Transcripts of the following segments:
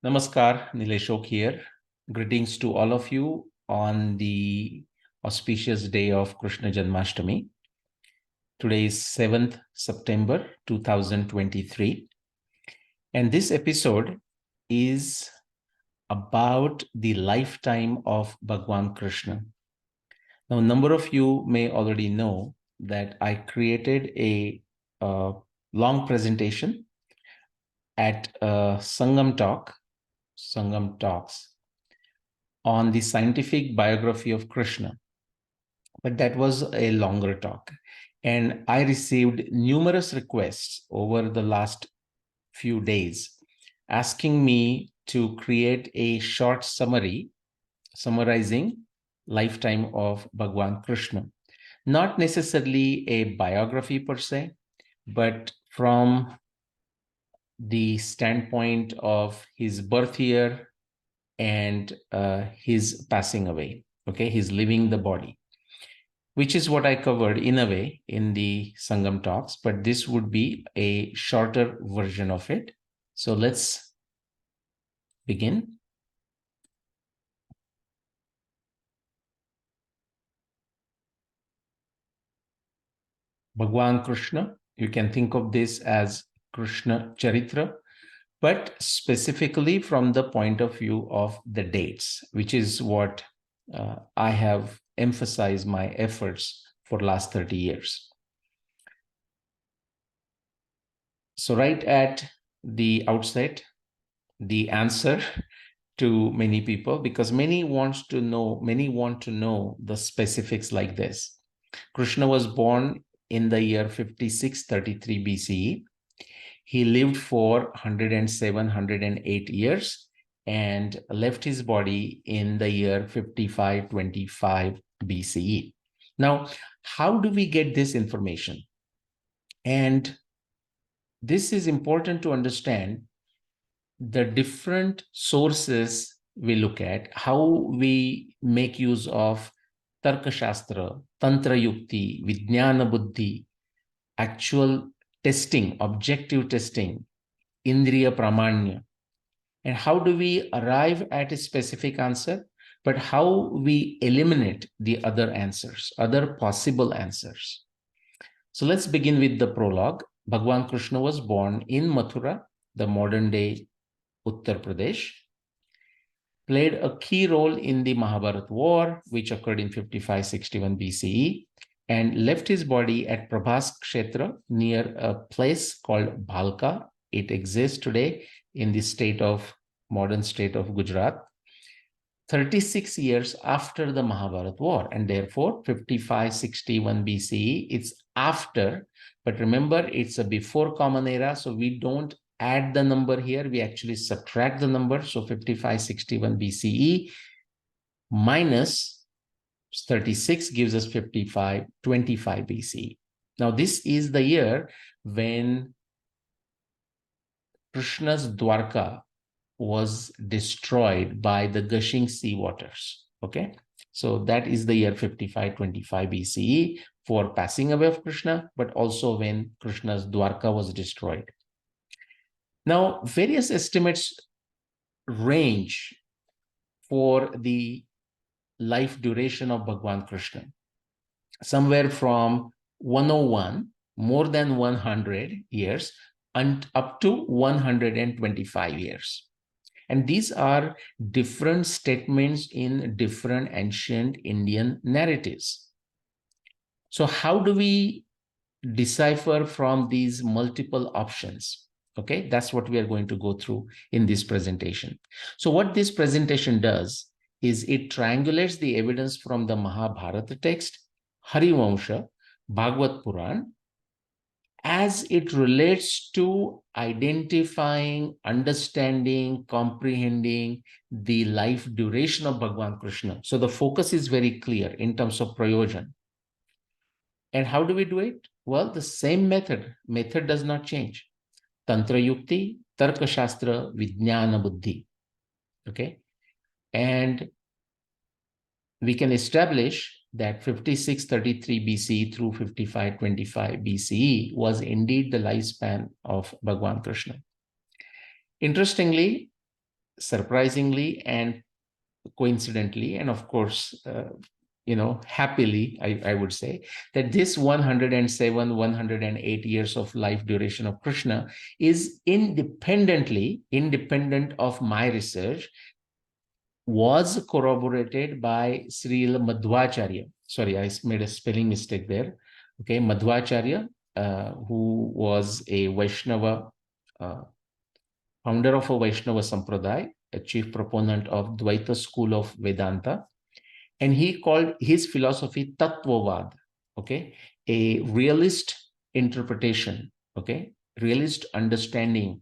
Namaskar, Nileshok here. Greetings to all of you on the auspicious day of Krishna Janmashtami. Today is 7th September 2023. And this episode is about the lifetime of Bhagavan Krishna. Now, a number of you may already know that I created a long presentation at Sangam Talks on the scientific biography of Krishna. But that was a longer talk. And I received numerous requests over the last few days asking me to create a short summary summarizing lifetime of Bhagavan Krishna. Not necessarily a biography per se, but from the standpoint of his birth year and his passing away, okay, his leaving the body, which is what I covered in a way in the Sangam talks, but this would be a shorter version of it. So let's begin. Bhagavan Krishna, you can think of this as Krishna-Charitra, but specifically from the point of view of the dates, which is what I have emphasized my efforts for last 30 years. So right at the outset, the answer to many people, because many want to know the specifics like this. Krishna was born in the year 5633 BCE. He lived for 107, 108 years and left his body in the year 5525 BCE. Now, how do we get this information? And this is important to understand the different sources we look at, how we make use of Tarka Shastra, Tantra Yukti, Vijnana Buddhi, actual testing, objective testing, Indriya Pramanya, and how do we arrive at a specific answer, but how we eliminate the other answers, other possible answers. So let's begin with the prologue. Bhagavan Krishna was born in Mathura, the modern day Uttar Pradesh, played a key role in the Mahabharata war, which occurred in 5561 BCE, and left his body at Prabhas Kshetra near a place called Bhalka. It exists today in the modern state of Gujarat, 36 years after the Mahabharata war, and therefore 5561 BCE, it's after, but remember it's a before Common Era, so we don't add the number here, we actually subtract the number. So 5561 BCE minus 36 gives us 5525 BCE. Now this is the year when Krishna's Dwarka was destroyed by the gushing sea waters. Okay, so that is the year 5525 BCE for passing away of Krishna, but also when Krishna's Dwarka was destroyed. Now, various estimates range for the life duration of Bhagavan Krishna, somewhere from 101, more than 100 years, and up to 125 years. And these are different statements in different ancient Indian narratives. So how do we decipher from these multiple options? Okay, that's what we are going to go through in this presentation. So what this presentation does is it triangulates the evidence from the Mahabharata text, Harivansha, Bhagavad Puran, as it relates to identifying, understanding, comprehending the life duration of Bhagavan Krishna. So the focus is very clear in terms of prayojan. And how do we do it? Well, the same method does not change. Tantra Yukti, Tarka Shastra, Vijnana Buddhi. Okay. And we can establish that 5633 BCE through 5525 BCE was indeed the lifespan of Bhagavan Krishna. Interestingly, surprisingly and coincidentally, and of course, happily, I would say, that this 107, 108 years of life duration of Krishna is independent of my research, was corroborated by Srila Madhvacharya. Sorry, I made a spelling mistake there. Okay, Madhvacharya, who was a Vaishnava, founder of a Vaishnava Sampradaya, a chief proponent of Dvaita school of Vedanta. And he called his philosophy Tattvavad, okay, a realist interpretation, okay, realist understanding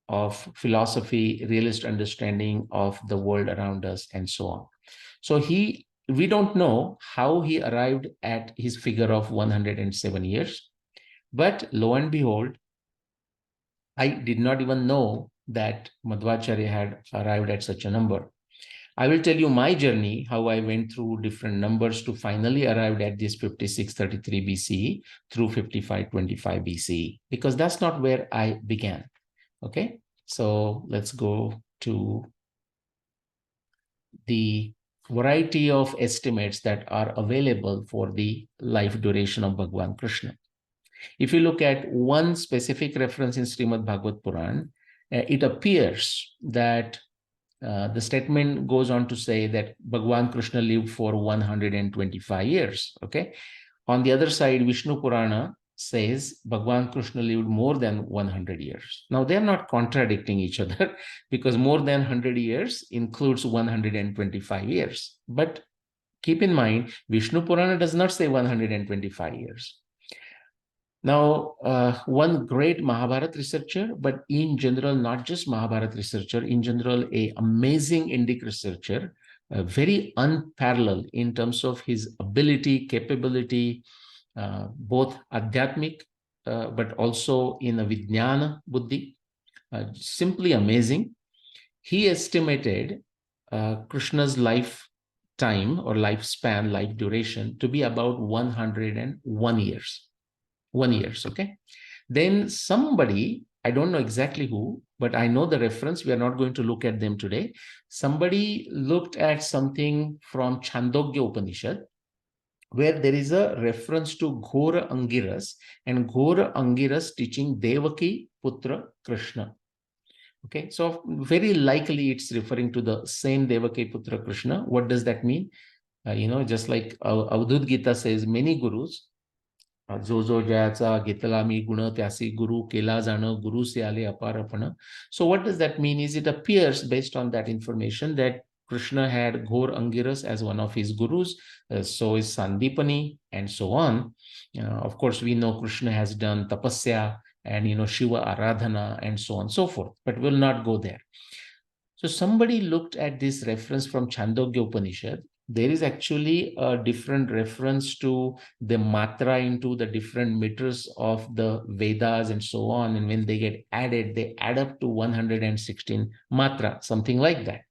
of philosophy, realist understanding of the world around us, and so on. So we don't know how he arrived at his figure of 107 years, but lo and behold, I did not even know that Madhvacharya had arrived at such a number. I will tell you my journey, how I went through different numbers to finally arrive at this 5633 BCE through 5525 BCE, because that's not where I began. Okay, so let's go to the variety of estimates that are available for the life duration of Bhagavan Krishna. If you look at one specific reference in Srimad Bhagavad Puran, it appears that the statement goes on to say that Bhagavan Krishna lived for 125 years. Okay. On the other side, Vishnu Purana says Bhagavan Krishna lived more than 100 years. Now, they're not contradicting each other because more than 100 years includes 125 years. But keep in mind, Vishnu Purana does not say 125 years. Now, one great Mahabharata researcher, but in general, not just Mahabharata researcher, in general, a amazing Indic researcher, very unparalleled in terms of his ability, capability, both adhyatmic, but also in a Vijnana Buddhi, simply amazing. He estimated Krishna's lifetime or lifespan, life duration to be about 101 years. 1 year, okay? Then somebody, I don't know exactly who, but I know the reference. We are not going to look at them today. Somebody looked at something from Chandogya Upanishad, where there is a reference to Ghora Angiras, and Ghora Angiras teaching Devaki Putra Krishna. Okay, so very likely it's referring to the same Devaki Putra Krishna. What does that mean? Just like Avadhut Gita says, many gurus, जो जो ज्याचा घेतला मी गुण त्यासी गुरु केला जाणं गुरु से आले अपारपण. So what does that mean? Is it appears based on that information that Krishna had Ghor Angiras as one of his gurus, so is Sandipani, and so on. Of course, we know Krishna has done tapasya and Shiva Aradhana and so on and so forth, but we'll not go there. So somebody looked at this reference from Chandogya Upanishad. There is actually a different reference to the matra into the different meters of the Vedas and so on. And when they get added, they add up to 116 matra, something like that.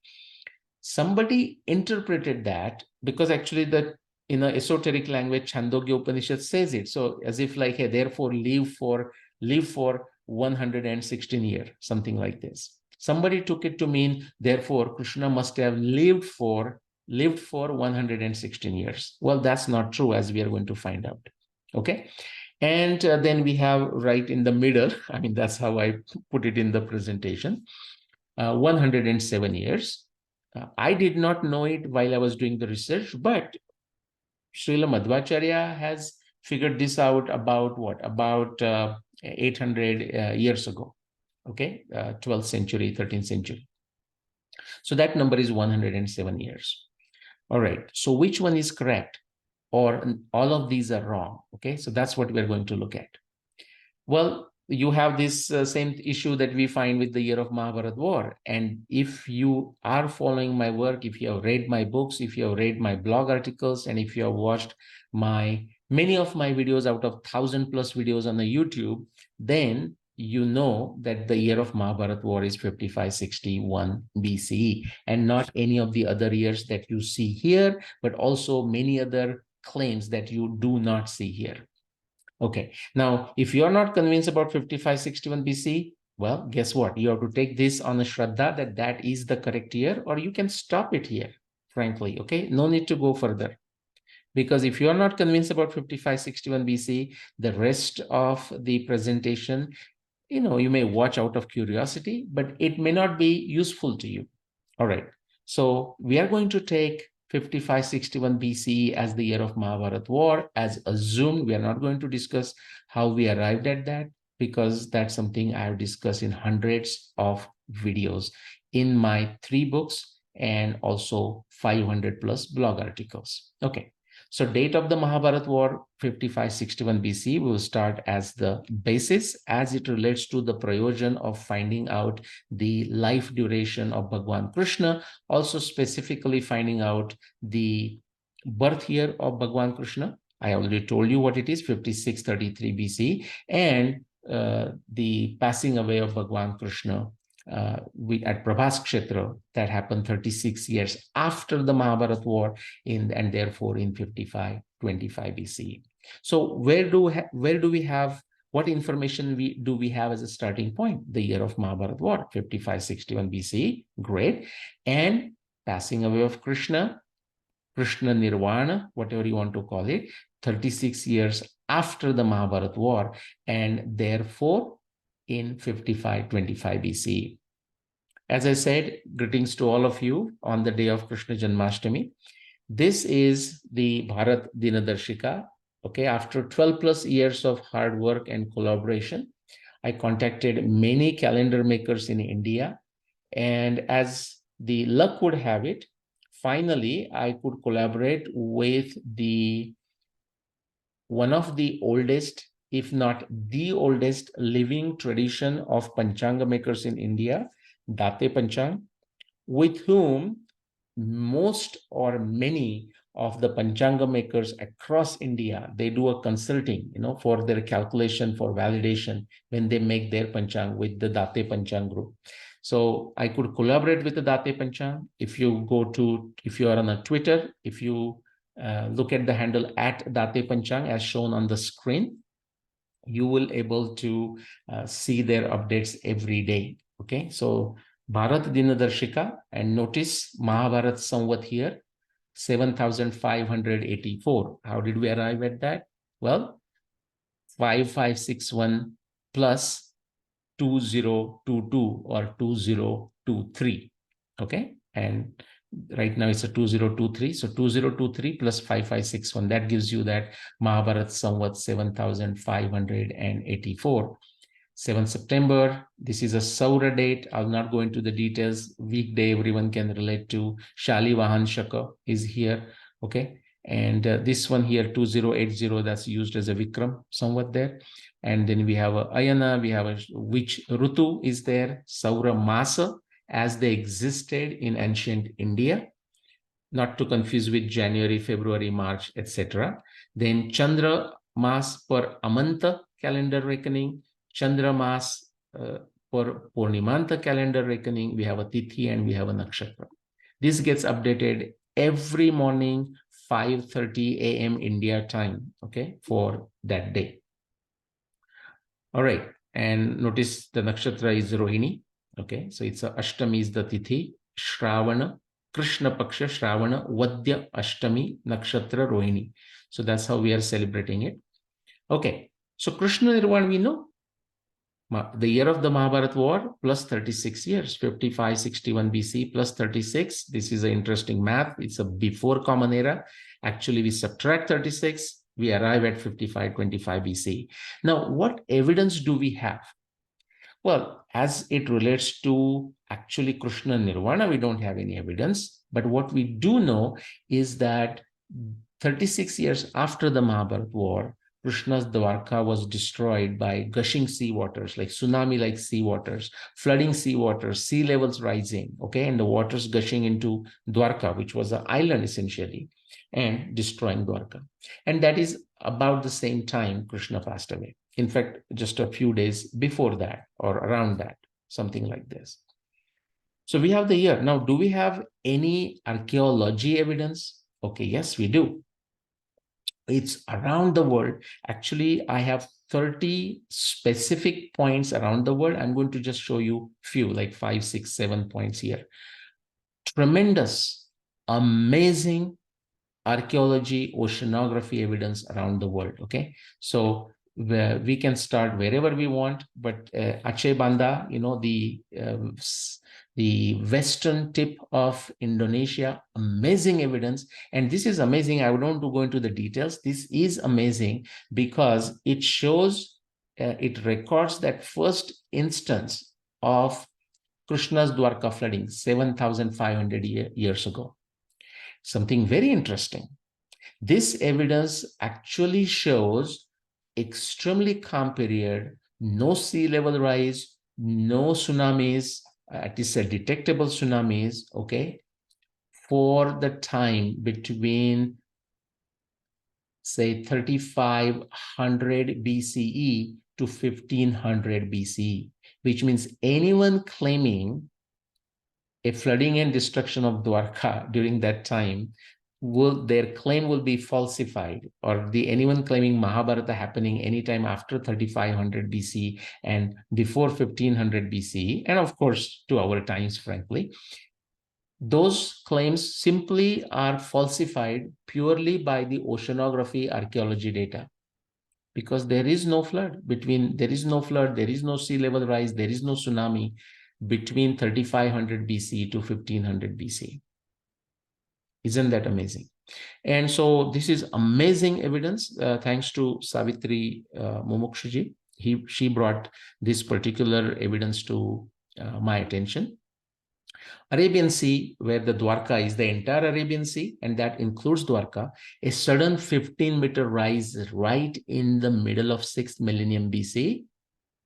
Somebody interpreted that because actually the in an esoteric language, Chandogya Upanishad says it. So as if like, hey, therefore live for 116 years, something like this. Somebody took it to mean, therefore, Krishna must have lived for 116 years. Well, that's not true, as we are going to find out. Okay. And then we have right in the middle, I mean, that's how I put it in the presentation, 107 years. I did not know it while I was doing the research, but Srila Madhvacharya has figured this out about what? About 800 years ago. Okay, 12th century, 13th century. So that number is 107 years. All right, so which one is correct? Or all of these are wrong? Okay, so that's what we're going to look at. Well, you have this same issue that we find with the year of Mahabharata war. And if you are following my work, if you have read my books, if you have read my blog articles, and if you have watched many of my videos out of 1,000+ videos on the YouTube, then you know that the year of Mahabharata war is 5561 BCE, and not any of the other years that you see here, but also many other claims that you do not see here. Okay, now, if you're not convinced about 5561 BC, Well, guess what? You have to take this on a Shraddha that that is the correct year, or you can stop it here, frankly. Okay, no need to go further. Because if you are not convinced about 5561 BC, the rest of the presentation, you may watch out of curiosity, but it may not be useful to you. All right. So we are going to take 5561 BCE as the year of Mahabharat war as assumed. We are not going to discuss how we arrived at that, because that's something I have discussed in hundreds of videos in my 3 books and also 500 plus blog articles. Okay. So date of the Mahabharat war, 5561 BC, will start as the basis as it relates to the prayojan of finding out the life duration of Bhagavan Krishna, also specifically finding out the birth year of Bhagavan Krishna. I already told you what it is, 5633 BC, and the passing away of Bhagavan Krishna at Krishna-Charitra that happened 36 years after the Mahabharat war and therefore in 5525 BCE. So where do we have, what information do we have as a starting point? The year of Mahabharat war, 5561 BCE, great. And passing away of Krishna Nirvana, whatever you want to call it, 36 years after the Mahabharat war, and therefore in 5525 BCE. As I said, greetings to all of you on the day of Krishna Janmashtami. This is the Bharat Dinadarshika. Okay, after 12 plus years of hard work and collaboration, I contacted many calendar makers in India. And as the luck would have it, finally, I could collaborate with one of the oldest, if not the oldest, living tradition of Panchanga makers in India, Date Panchang, with whom most or many of the Panchanga makers across India, they do a consulting, for their calculation, for validation, when they make their Panchang with the Date Panchang group. So I could collaborate with the Date Panchang. If you are on a Twitter, if you look at the handle @Date Panchang as shown on the screen, you will able to see their updates every day. Okay, so Bharat Dinadarshika, and notice Mahabharat Samvat here, 7584. How did we arrive at that? Well, 5561 plus 2022 or 2023. Okay, and right now it's a 2023. So 2023 plus 5561, that gives you that Mahabharat Samvat 7584. 7 September, this is a Saura date. I'll not go into the details. Weekday, everyone can relate to. Shali Vahan Shaka is here. Okay. And this one here, 2080, that's used as a Vikram somewhat there. And then we have a Ayana, we have which Rutu is there, Saura Masa, as they existed in ancient India, not to confuse with January, February, March, etc. Then Chandra Mas per Amanta calendar reckoning, Chandra Mas per Purnimanta calendar reckoning. We have a Tithi and we have a Nakshatra. This gets updated every morning, 5:30 a.m. India time, okay, for that day. All right, and notice the Nakshatra is Rohini, okay, so it's a Ashtami is the Tithi, Shravana, Krishna Paksha, Shravana, Vadya Ashtami, Nakshatra Rohini. So that's how we are celebrating it. Okay, so Krishna Nirvana we know. The year of the Mahabharat war plus 36 years, 5561 BC plus 36. This is an interesting math. It's a before Common Era. Actually, we subtract 36, we arrive at 5525 BC. Now, what evidence do we have? Well, as it relates to actually Krishna Nirvana, we don't have any evidence. But what we do know is that 36 years after the Mahabharat war, Krishna's Dwarka was destroyed by gushing sea waters, like tsunami-like sea waters, flooding sea waters, sea levels rising, okay, and the waters gushing into Dwarka, which was an island essentially, and destroying Dwarka. And that is about the same time Krishna passed away. In fact, just a few days before that or around that, something like this. So we have the year. Now, do we have any archaeology evidence? Okay, yes, we do. It's around the world. Actually, I have 30 specific points around the world. I'm going to just show you few, like 5, 6, 7 points here. Tremendous, amazing archaeology, oceanography evidence around the world. Okay, so we can start wherever we want, but Aceh Banda, the western tip of Indonesia, amazing evidence. And this is amazing. I don't want to go into the details. This is amazing because it shows, it records that first instance of Krishna's Dwarka flooding 7,500 years ago. Something very interesting. This evidence actually shows extremely calm period, no sea level rise, no tsunamis, at least detectable tsunamis, okay, for the time between, say, 3,500 BCE to 1,500 BCE, which means anyone claiming a flooding and destruction of Dwarka during that time, their claim will be falsified, or anyone claiming Mahabharata happening anytime after 3,500 BC and before 1,500 BCE, and of course to our times, frankly, those claims simply are falsified purely by the oceanography archaeology data, because there is no flood, there is no sea level rise, there is no tsunami between 3,500 BC to 1,500 BC. Isn't that amazing? And so this is amazing evidence, thanks to Savitri Mumukshuji. She brought this particular evidence to my attention. Arabian Sea, where the Dwarka is the entire Arabian Sea, and that includes Dwarka, a sudden 15-meter rise right in the middle of 6th millennium BC.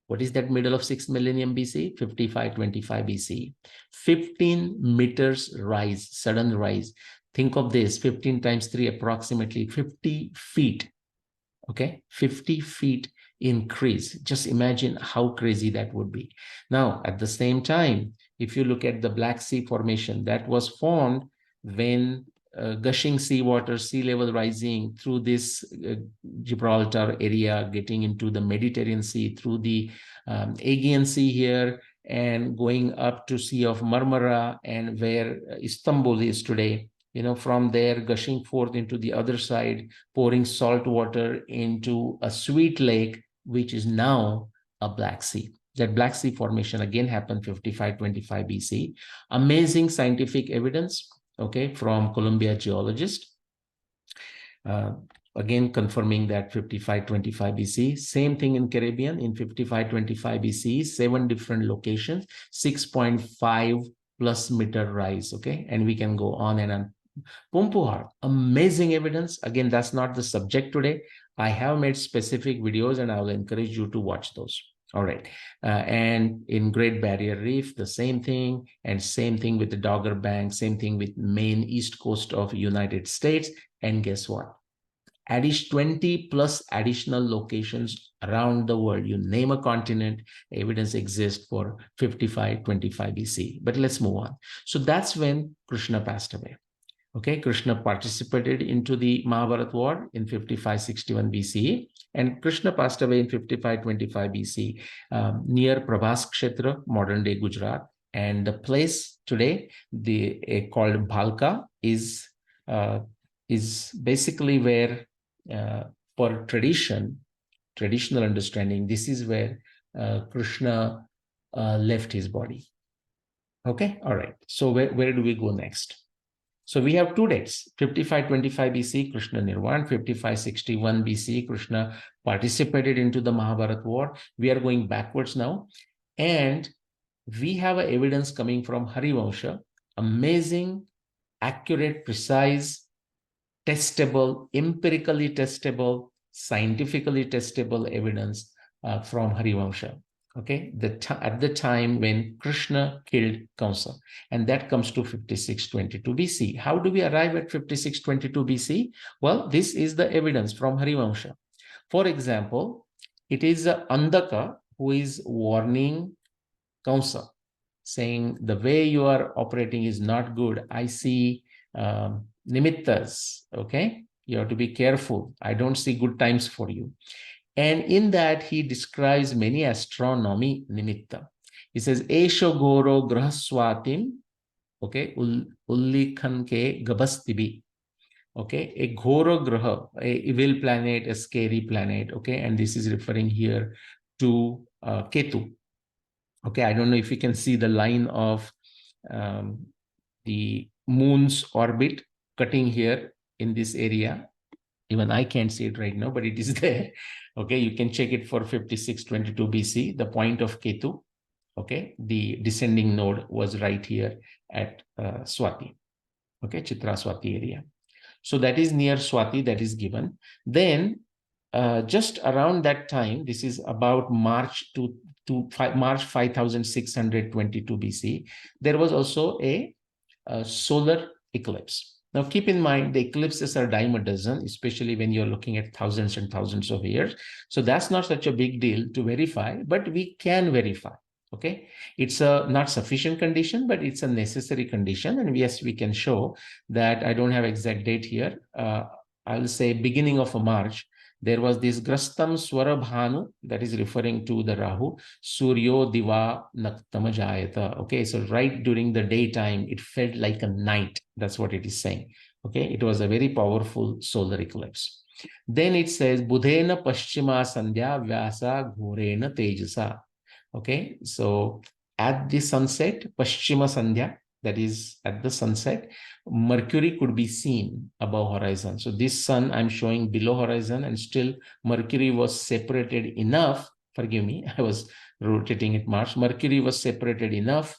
What is that middle of 6th millennium BC? 5525 BC. 15 meters rise, sudden rise. Think of this, 15 times 3, approximately 50 feet. Okay, 50 feet increase. Just imagine how crazy that would be. Now, at the same time, if you look at the Black Sea formation, that was formed when gushing seawater, sea level rising through this Gibraltar area, getting into the Mediterranean Sea, through the Aegean Sea here, and going up to Sea of Marmara, and where Istanbul is today. From there, gushing forth into the other side, pouring salt water into a sweet lake, which is now a Black Sea. That Black Sea formation again happened 5525 BC. Amazing scientific evidence, okay, from Columbia geologist. Again, confirming that 5525 BC. Same thing in Caribbean in 5525 BC, 7 different locations, 6.5 plus meter rise, okay? And we can go on and on. Pumpuhar, amazing evidence. Again, that's not the subject today. I have made specific videos and I will encourage you to watch those. All right. And in Great Barrier Reef, the same thing, and same thing with the Dogger Bank, same thing with Maine, east coast of United States. And guess what? 20 plus additional locations around the world. You name a continent, evidence exists for 5525 BC. But let's move on. So that's when Krishna passed away. Okay, Krishna participated into the Mahabharata war in 5561 BCE, and Krishna passed away in 5525 BC near Prabhas-Kshetra, modern-day Gujarat. And the place today, called Bhalka, is basically where, for traditional understanding, this is where Krishna left his body. Okay, all right. So where do we go next? So we have 2 dates, 5525 BC, Krishna Nirvan, 5561 BC, Krishna participated into the Mahabharata war. We are going backwards now. And we have evidence coming from Harivansha, amazing, accurate, precise, testable, empirically testable, scientifically testable evidence from Harivansha. Okay, at the time when Krishna killed Kamsa, and that comes to 5622 BC. How do we arrive at 5622 BC? Well, this is the evidence from Harivansha. For example, it is Andaka who is warning Kamsa, saying the way you are operating is not good. I see nimittas, okay? You have to be careful. I don't see good times for you. And in that, he describes many astronomy nimitta. He says, Esho Goro Grahaswatim, okay, Ullikhan ke Gabastibi. Okay, a Ghoro Graha, a evil planet, a scary planet. Okay, and this is referring here to Ketu. Okay, I don't know if you can see the line of the moon's orbit cutting here in this area. Even I can't see it right now, but it is there. Okay, you can check it for 5622 BC, the point of Ketu. Okay, the descending node was right here at Swati. Okay, Chitra Swati area. So that is near Swati, that is given. Then just around that time, this is about March March 5622 BC, there was also a solar eclipse. Now, keep in mind, the eclipses are dime a dozen, especially when you're looking at thousands and thousands of years. So that's not such a big deal to verify, but we can verify. Okay, it's a not sufficient condition, but it's a necessary condition. And yes, we can show that. I don't have exact date here. I'll say beginning of March, there was this Grastam Swarabhanu, that is referring to the Rahu, Suryo Diva Naktama Jayata. Okay, so right during the daytime, it felt like a night. That's what it is saying. Okay, it was a very powerful solar eclipse. Then it says, Budhena Paschima Sandhya Vyasa Ghorena Tejasa. Okay, so at the sunset, Paschima Sandhya, that is at the sunset, Mercury could be seen above horizon. So this sun I'm showing below horizon, and still Mercury was separated enough. Forgive me, I was rotating it Mars. Mercury was separated enough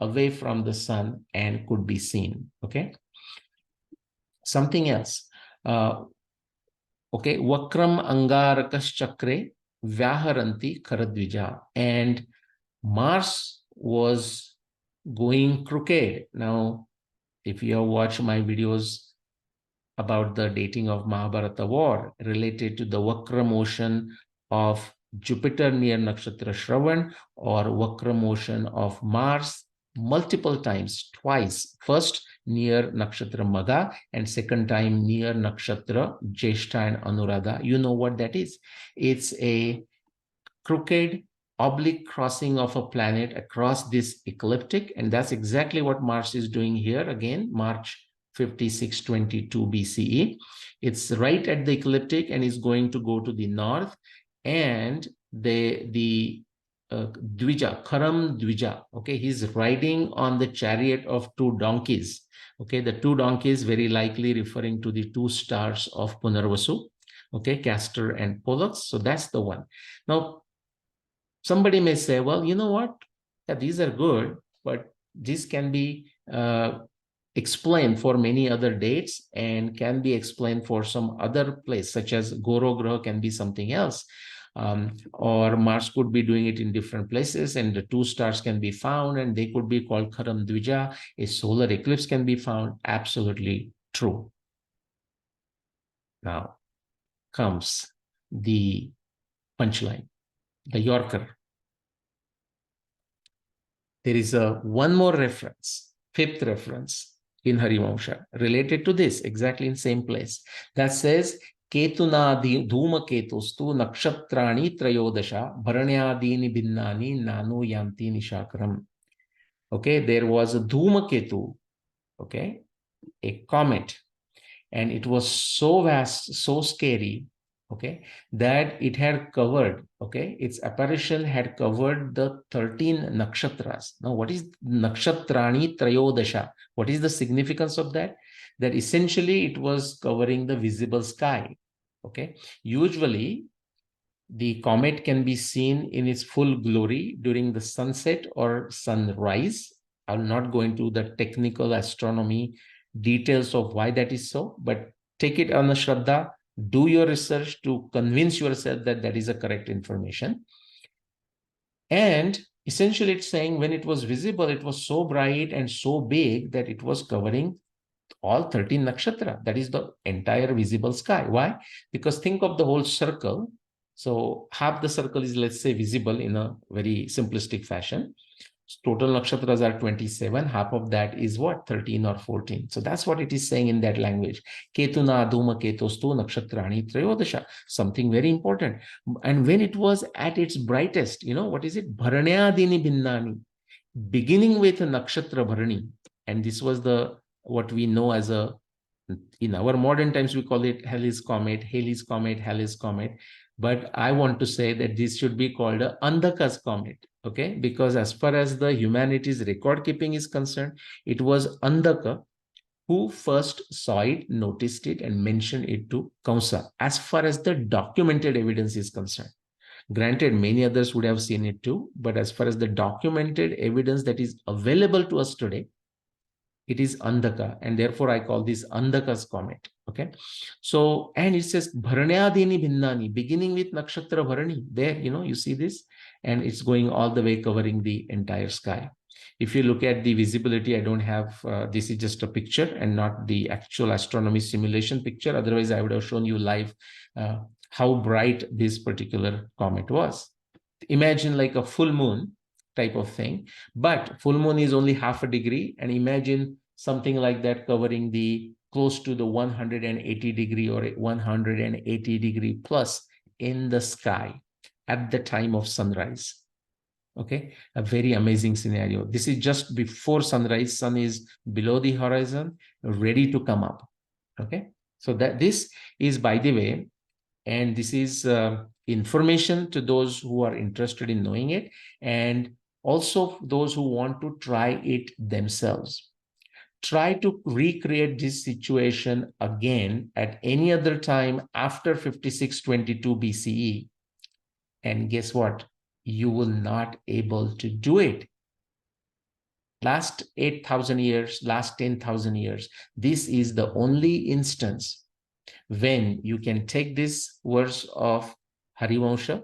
away from the sun and could be seen. Okay. Something else. Okay, Vakram Angarakas Chakre Vyaharanti Karadvija. And Mars was going crooked. Now, if you have watched my videos about the dating of Mahabharata war related to the Vakra motion of Jupiter near Nakshatra Shravan or Vakra motion of Mars multiple times, twice. First near Nakshatra Magha and second time near Nakshatra Jeshta and Anuradha. You know what that is. It's a crooked oblique crossing of a planet across this ecliptic, and that's exactly what Mars is doing here. Again, March 5622 BCE. It's right at the ecliptic and is going to go to the north, and the Dvija, Karam Dvija, okay, he's riding on the chariot of two donkeys. Okay, the two donkeys very likely referring to the two stars of Punarvasu, okay, Castor and Pollux. So that's the one. Now, somebody may say, well, you know what? Yeah, these are good, but this can be explained for many other dates and can be explained for some other place, such as Goro Graha can be something else. Or Mars could be doing it in different places, and the two stars can be found, and they could be called Karam Dvija. A solar eclipse can be found. Absolutely true. Now comes the punchline, the Yorker. There is one more reference, fifth reference in Harivansha related to this, exactly in same place, that says Ketuna Dhuma Ketustu Nakshatrani Trayodasha Bharanyadini Binnani Nanu Yanti Nishakaram. Okay, there was a Dhuma Ketu, okay, a comet, and it was so vast, so scary, okay, that it had covered, okay, its apparition had covered the 13 nakshatras. Now, what is Nakshatrani Trayodasha? What is the significance of that? That essentially it was covering the visible sky, okay. Usually, the comet can be seen in its full glory during the sunset or sunrise. I'll not go into the technical astronomy details of why that is so, but take it on a Shraddha, do your research to convince yourself that that is a correct information. And essentially it's saying when it was visible, it was so bright and so big that it was covering all 13 nakshatra. That is the entire visible sky. Why? Because think of the whole circle. So half the circle is, let's say, visible in a very simplistic fashion. Total nakshatras are 27. Half of that is what? 13 or 14. So that's what it is saying in that language. Ketuna dhuma ketostu nakshatrani trayodasha. Something very important. And when it was at its brightest, what is it? Bharanyadini binnani. Beginning with a nakshatra bharani. And this was what we know as in our modern times, we call it Halley's comet, Halley's comet, Halley's comet. But I want to say that this should be called a Andhaka's comet, okay? Because as far as the humanities record keeping is concerned, it was Andhaka who first saw it, noticed it, and mentioned it to Kamsa, as far as the documented evidence is concerned. Granted, many others would have seen it too, but as far as the documented evidence that is available to us today, it is Andhaka, and therefore I call this Andhaka's comet. Okay. So, and it says Bharanyadini Bhinnani, beginning with Nakshatra Bharani. There, you see this, and it's going all the way covering the entire sky. If you look at the visibility, I don't have, this is just a picture and not the actual astronomy simulation picture. Otherwise, I would have shown you live how bright this particular comet was. Imagine like a full moon type of thing, but full moon is only half a degree, and imagine something like that covering the close to the 180 degree or 180 degree plus in the sky at the time of sunrise. Okay, a very amazing scenario. This is just before sunrise. Sun is below the horizon, ready to come up. Okay, so this is, by the way, and this is information to those who are interested in knowing it, and also those who want to try it themselves. Try to recreate this situation again at any other time after 5622 BCE. And guess what? You will not able to do it. Last 8,000 years, last 10,000 years, this is the only instance when you can take this verse of Harivansha,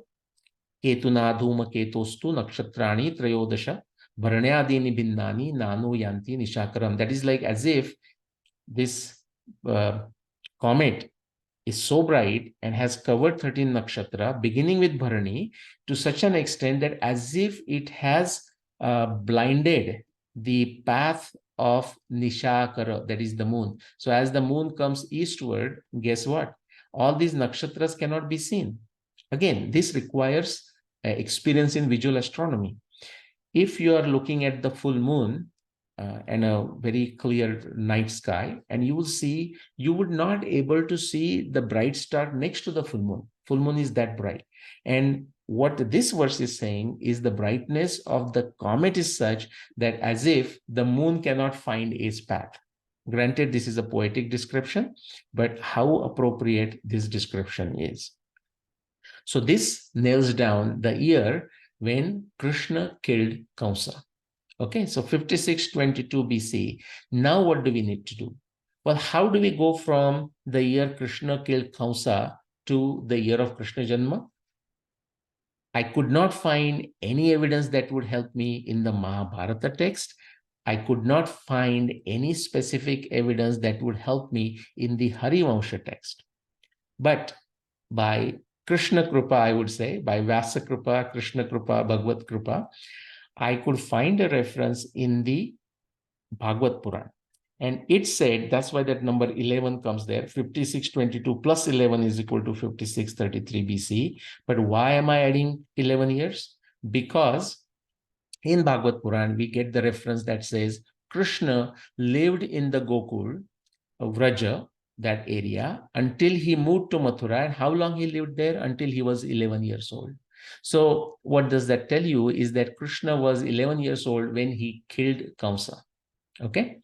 Ketuna dhuma ketostu nakshatrani trayodasha, Bharanyadini binnani nanu yanti nishakaram. That is like as if this comet is so bright and has covered 13 nakshatra, beginning with Bharani, to such an extent that as if it has blinded the path of Nishakara, that is the moon. So as the moon comes eastward, guess what? All these nakshatras cannot be seen. Again, this requires experience in visual astronomy. If you are looking at the full moon and a very clear night sky, and you will see, you would not able to see the bright star next to the full moon. Full moon is that bright. And what this verse is saying is the brightness of the comet is such that as if the moon cannot find its path. Granted, this is a poetic description, but how appropriate this description is. So this nails down the year when Krishna killed Kamsa. Okay, so 5622 BC. Now what do we need to do? Well, how do we go from the year Krishna killed Kamsa to the year of Krishna Janma? I could not find any evidence that would help me in the Mahabharata text. I could not find any specific evidence that would help me in the Harivansha text. But by Krishna Kripa, I would say, by Vyasa Kripa, Krishna Kripa, Bhagavad Kripa, I could find a reference in the Bhagavad Puran. And it said, that's why that number 11 comes there, 5622 plus 11 is equal to 5633 BC. But why am I adding 11 years? Because in Bhagavad Puran, we get the reference that says Krishna lived in the Gokul, Vraja, that area, until he moved to Mathura. And how long he lived there? Until he was 11 years old. So what does that tell you is that Krishna was 11 years old when he killed Kamsa. Okay.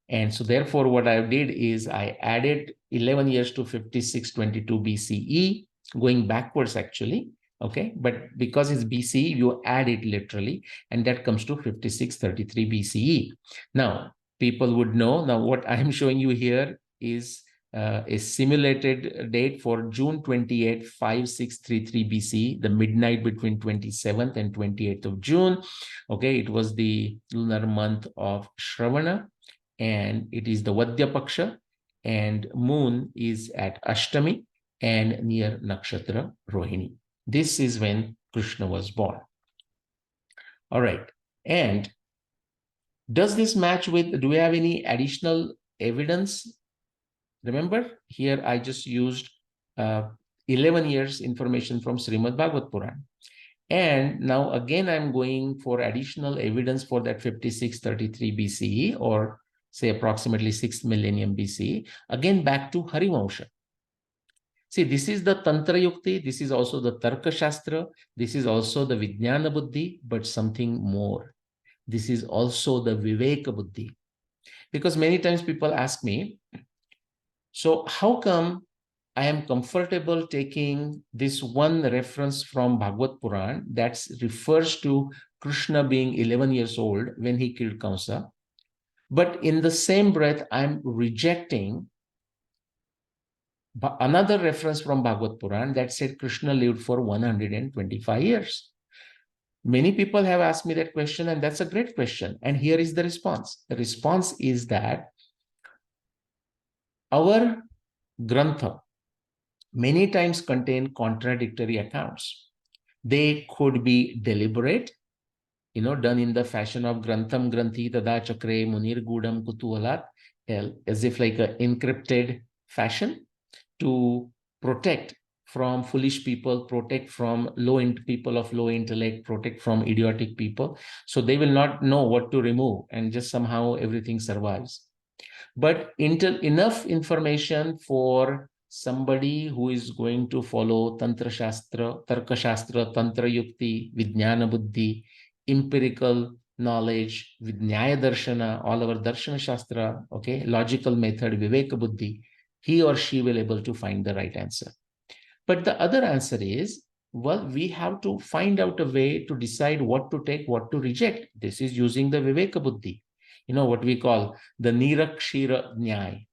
And so therefore what I did is I added 11 years to 5622 BCE, going backwards actually. Okay. But because it's BCE, you add it literally, and that comes to 5633 BCE. Now, people would know. Now, what I'm showing you here is a simulated date for June 28, 5633 BC, the midnight between 27th and 28th of June. Okay, it was the lunar month of Shravana, and it is the Vadya Paksha, and moon is at Ashtami and near Nakshatra Rohini. This is when Krishna was born. All right, and Does this match with, do we have any additional evidence? Remember, here I just used 11 years information from Srimad Bhagavat Puran. And now again, I'm going for additional evidence for that 5633 BCE, or say approximately 6th millennium BCE. Again, back to Harivansha. See, this is the Tantra Yukti, this is also the Tarka Shastra, this is also the Vijnana Buddhi, but something more. This is also the Viveka Buddhi. Because many times people ask me, so how come I am comfortable taking this one reference from Bhagavad Puran that refers to Krishna being 11 years old when he killed Kamsa, but in the same breath, I'm rejecting another reference from Bhagavad Puran that said Krishna lived for 125 years. Many people have asked me that question, and that's a great question. And here is the response. The response is that our Grantha many times contain contradictory accounts. They could be deliberate, done in the fashion of Grantham Granthi Tada Chakre Munir Gudam Kutualat, as if like an encrypted fashion to protect from foolish people, protect from people of low intellect, protect from idiotic people. So they will not know what to remove, and just somehow everything survives. But enough information for somebody who is going to follow Tantra Shastra, Tarka Shastra, Tantra Yukti, Vijnana Buddhi, empirical knowledge, with Nyaya Darshana, all our Darshana Shastra, okay, logical method, Viveka Buddhi, he or she will able to find the right answer. But the other answer is, well, we have to find out a way to decide what to take, what to reject. This is using the Viveka Buddhi, what we call the Nirakshira Nyaya.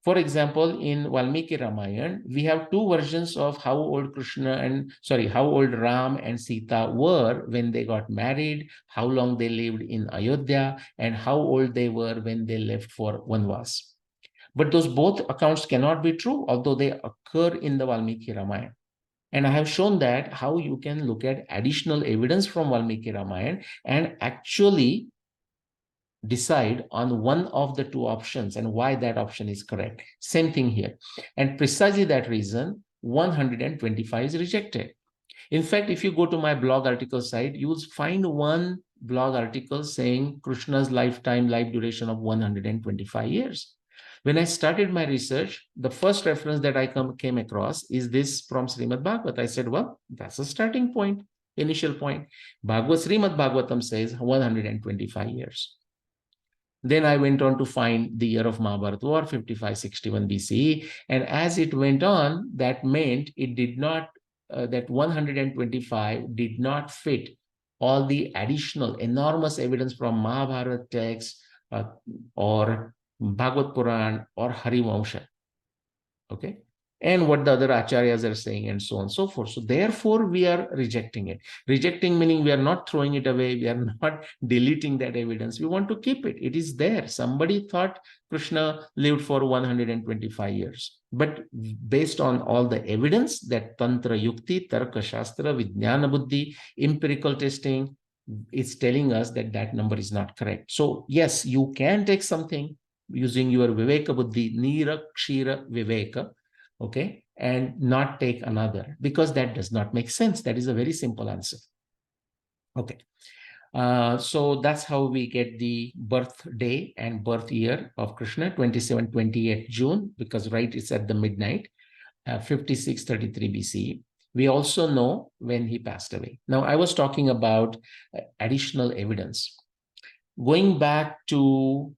For example, in Valmiki Ramayana, we have two versions of how old how old Ram and Sita were when they got married, how long they lived in Ayodhya, and how old they were when they left for Vanvas. But those both accounts cannot be true, although they occur in the Valmiki Ramayana. And I have shown that how you can look at additional evidence from Valmiki Ramayana and actually decide on one of the two options and why that option is correct. Same thing here. And precisely that reason, 125 is rejected. In fact, if you go to my blog article site, you will find one blog article saying Krishna's life duration of 125 years. When I started my research, the first reference that I came across is this from Srimad Bhagavat. I said, well, that's a starting point, initial point. Srimad Bhagavatam says 125 years. Then I went on to find the year of Mahabharata War, 5561 BCE. And as it went on, that meant it did not, that 125 did not fit all the additional enormous evidence from Mahabharata texts or Bhagavad Puran or Harivansha. Okay. And what the other acharyas are saying and so on and so forth. So therefore, we are rejecting it. Rejecting meaning we are not throwing it away. We are not deleting that evidence. We want to keep it. It is there. Somebody thought Krishna lived for 125 years. But based on all the evidence that Tantra Yukti, Tarka Shastra, Vijnana Buddhi, empirical testing, it's telling us that that number is not correct. So yes, you can take something using your Viveka Buddhi, Nirakshira Viveka, okay, and not take another, because that does not make sense. That is a very simple answer. Okay. So that's how we get the birthday and birth year of Krishna, 27-28 June, because right, it's at the midnight, 5633 BCE. We also know when he passed away. Now, I was talking about additional evidence. Going back to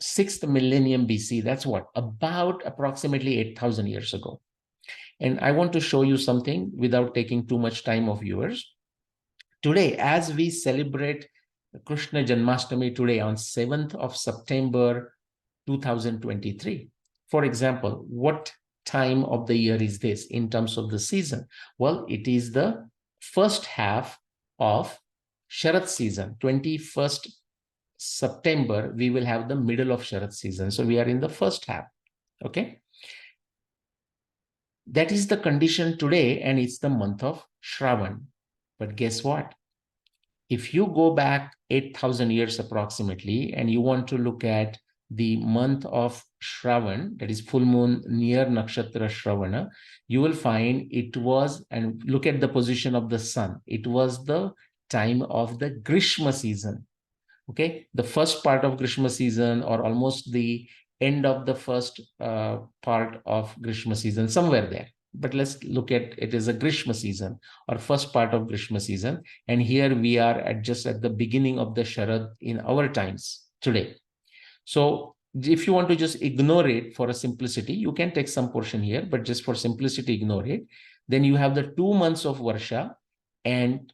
6th millennium BC, that's what, about approximately 8,000 years ago. And I want to show you something without taking too much time of yours. Today, as we celebrate Krishna Janmashtami today on 7th of September 2023, for example, what time of the year is this in terms of the season? Well, it is the first half of Sharat season. 21st September, we will have the middle of Sharat season. So we are in the first half, okay? That is the condition today, and it's the month of Shravan. But guess what? if you go back 8,000 years approximately, and you want to look at the month of Shravan, that is full moon near Nakshatra Shravana, you will find it was, and look at the position of the sun, it was the time of the Grishma season. Okay, the first part of Grishma season, or almost the end of the first part of Grishma season, somewhere there. But let's look at it as a Grishma season, or first part of Grishma season. And here we are at just at the beginning of the Sharad in our times today. So if you want to just ignore it for a simplicity, you can take some portion here, but just for simplicity, ignore it. Then you have the 2 months of Varsha and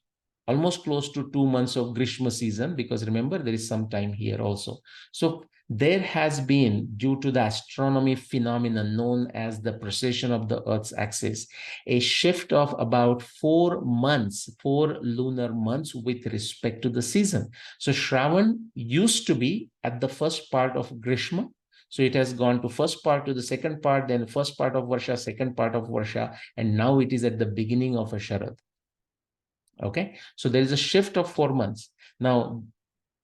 almost close to 2 months of Grishma season, because remember, there is some time here also. So there has been, due to the astronomy phenomenon known as the precession of the Earth's axis, a shift of about 4 months, 4 lunar months with respect to the season. So Shravan used to be at the first part of Grishma. So it has gone to first part to the second part, then first part of Varsha, second part of Varsha, and now it is at the beginning of a Sharad. Okay, so there is a shift of 4 months. Now,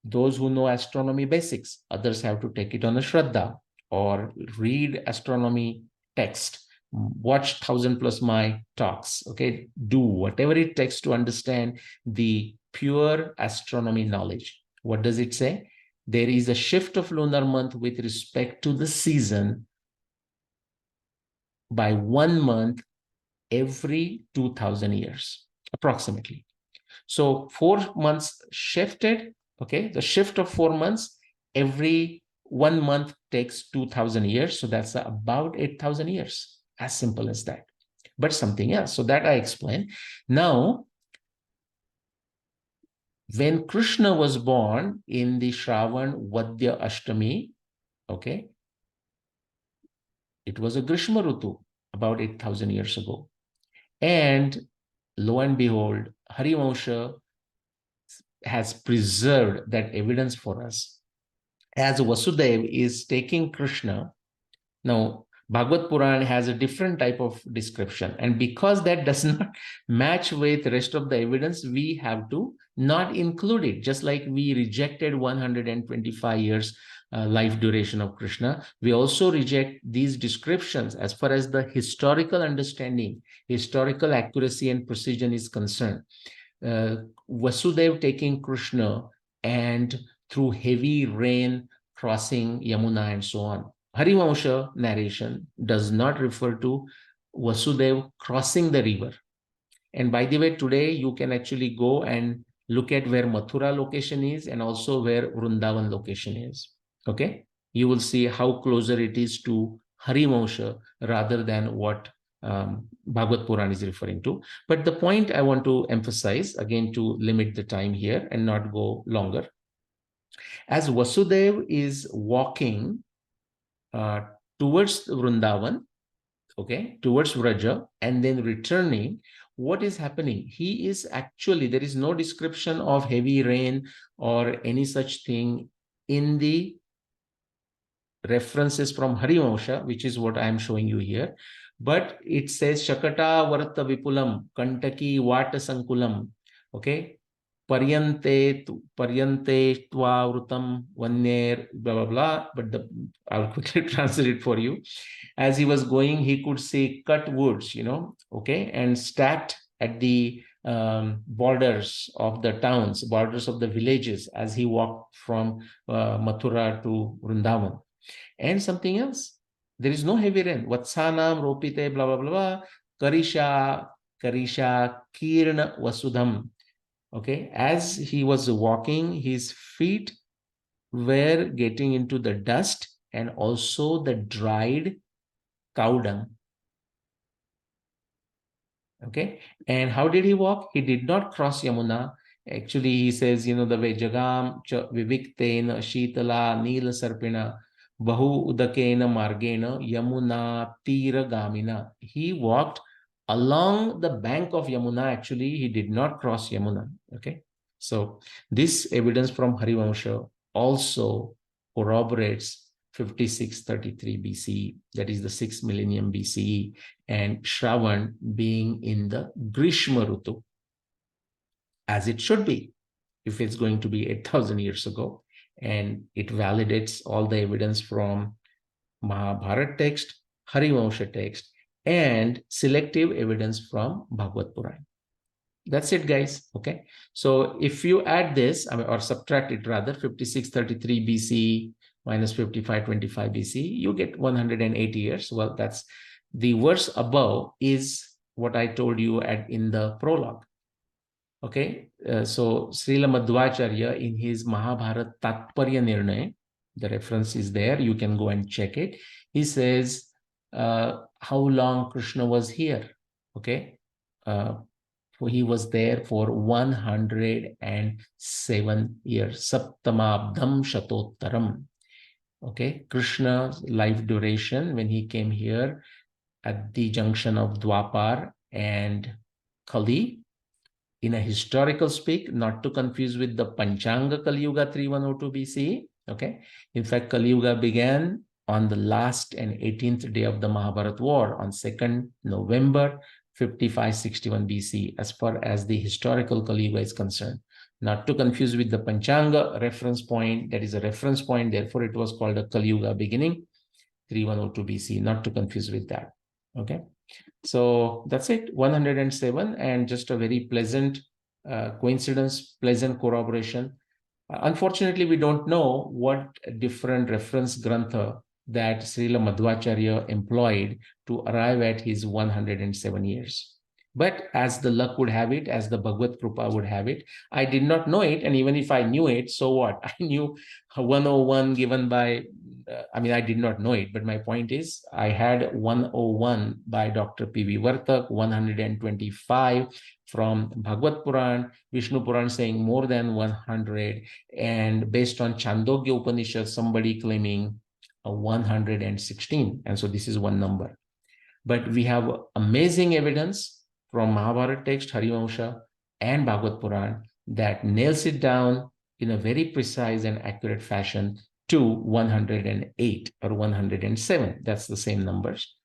those who know astronomy basics, others have to take it on a Shraddha or read astronomy text, watch 1000+ my talks. Okay, do whatever it takes to understand the pure astronomy knowledge. What does it say? There is a shift of lunar month with respect to the season by 1 month every 2000 years, approximately. So 4 months shifted, okay? The shift of 4 months, every 1 month takes 2000 years. So that's about 8,000 years, as simple as that. But something else, so that I explained. Now, when Krishna was born in the Shravan Vadya Ashtami, okay, it was a Grishma Rutu about 8,000 years ago. And lo and behold, Harivansha has preserved that evidence for us. As Vasudev is taking Krishna, now Bhagavad Puran has a different type of description. And because that does not match with the rest of the evidence, we have to not include it. Just like we rejected 125 years life duration of Krishna, we also reject these descriptions as far as the historical understanding, historical accuracy and precision is concerned. Vasudev taking Krishna and through heavy rain crossing Yamuna and so on. Harivansha narration does not refer to Vasudev crossing the river. And by the way, today you can actually go and look at where Mathura location is and also where Vrindavan location is. Okay, you will see how closer it is to Harivansha rather than what Bhagavad Puran is referring to. But the point I want to emphasize, again, to limit the time here and not go longer, as Vasudev is walking towards Vrindavan, okay, towards Vraja, and then returning, what is happening? He is actually, there is no description of heavy rain or any such thing in the references from Harivansha, which is what I am showing you here. But it says Shakata Varta Vipulam, Kantaki Vata Sankulam, okay, Paryante Tva Vrutam Vanyer, blah, blah, blah. But I'll quickly translate it for you. As he was going, he could see cut woods, okay, and stacked at the borders of the towns, borders of the villages as he walked from Mathura to Vrindavan. And something else, there is no heavy rain. Vatsanam ropite, blah, blah, blah, Karisha Kirna Vasudham. Okay, as he was walking, his feet were getting into the dust and also the dried cow dung. Okay, and how did he walk? He did not cross Yamuna. Actually, he says, the way Jagam Viviktena Shitala Nila Sarpina Bahu Udakena Margena Yamuna Tira Gamina. He walked along the bank of Yamuna. Actually, he did not cross Yamuna. Okay, so this evidence from Harivansha also corroborates 5633 BCE, that is the 6th millennium BCE, and Shravan being in the Grishma Rutu, as it should be. if it's going to be 8,000 years ago. And it validates all the evidence from Mahabharata text, Harivansha text, and selective evidence from Bhagavad Puran. That's it, guys. Okay. So if you add this, or subtract it rather, 5633 BC minus 5525 BC, you get 180 years. Well, that's the verse above is what I told you in the prologue. Okay. So Srila Madhvacharya in his Mahabharata Tatparya Nirnay, the reference is there. You can go and check it. He says how long Krishna was here. Okay. He was there for 107 years. Saptamabdam Shatottaram. Okay. Krishna's life duration when he came here at the junction of Dwapar and Kali, in a historical speak, not to confuse with the Panchanga Kali Yuga 3102 BCE. Okay. In fact, Kali Yuga began on the last and 18th day of the Mahabharata war on 2nd November 5561 BC, as far as the historical Kali Yuga is concerned. Not to confuse with the Panchanga reference point. That is a reference point. Therefore, it was called a Kali Yuga beginning, 3102 BC. Not to confuse with that. Okay. So that's it, 107, and just a very pleasant coincidence, pleasant corroboration. Unfortunately, we don't know what different reference grantha that Srila Madhvacharya employed to arrive at his 107 years. But as the luck would have it, as the Bhagavad Krupa would have it, I did not know it. And even if I knew it, so what? I knew 101 given by, I did not know it, but my point is I had 101 by Dr. P.V. Vartak, 125 from Bhagavad Puran, Vishnu Puran saying more than 100, and based on Chandogya Upanishad, somebody claiming 116. And so this is one number. But we have amazing evidence from Mahabharata text, Harivansha, and Bhagavad Puran that nails it down in a very precise and accurate fashion to 108 or 107. That's the same numbers.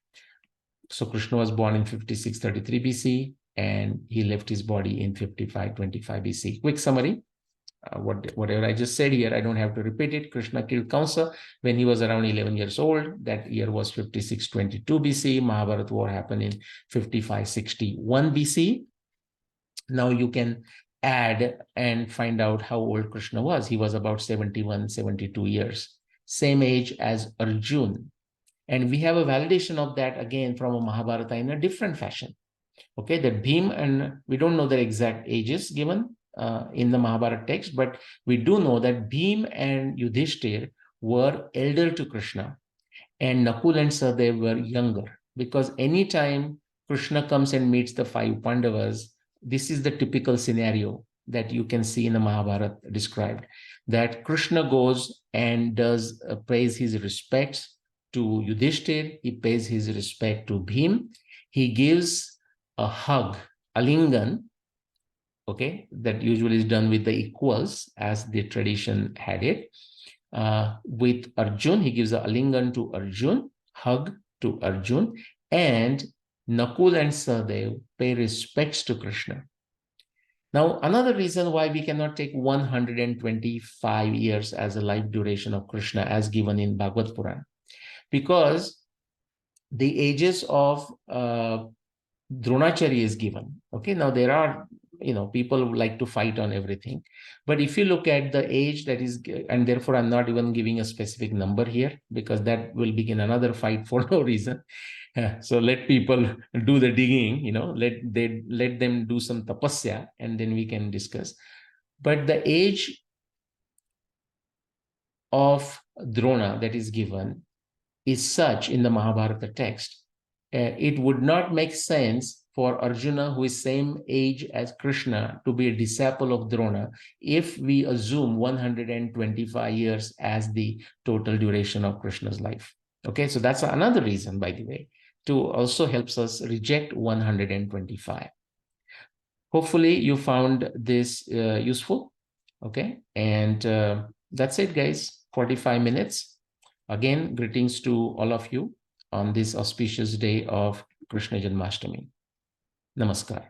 So Krishna was born in 5633 BC and he left his body in 5525 BC. Quick summary. Whatever I just said here, I don't have to repeat it. Krishna killed Kamsa when he was around 11 years old. That year was 5622 BC. Mahabharata war happened in 5561 BC. Now you can add and find out how old Krishna was. He was about 71, 72 years. Same age as Arjuna. And we have a validation of that again from a Mahabharata in a different fashion. Okay, that Bhim, and we don't know the exact ages given in the Mahabharata text, but we do know that Bhim and Yudhishthir were elder to Krishna and Nakul and Sahadev were younger, because anytime Krishna comes and meets the five Pandavas, this is the typical scenario that you can see in the Mahabharata described, that Krishna goes and does pays his respects to Yudhishthir, he pays his respect to Bhim, he gives a hug, alingan, okay, that usually is done with the equals as the tradition had it. With Arjun, he gives a alingan to Arjun, hug to Arjun, and Nakul and Sahadev pay respects to Krishna. Now, another reason why we cannot take 125 years as a life duration of Krishna as given in Bhagavad Puran, because the ages of Dronacharya is given. Okay, now there are, people who like to fight on everything. But if you look at the age that is, and therefore I'm not even giving a specific number here because that will begin another fight for no reason. So let people do the digging, let them do some tapasya and then we can discuss. But the age of Drona that is given is such in the Mahabharata text, it would not make sense for Arjuna, who is same age as Krishna, to be a disciple of Drona if we assume 125 years as the total duration of Krishna's life. Okay, so that's another reason, by the way, to also helps us reject 125. Hopefully you found this useful. Okay, and that's it, guys. 45 minutes. Again, greetings to all of you on this auspicious day of Krishna Janmashtami. Namaskar.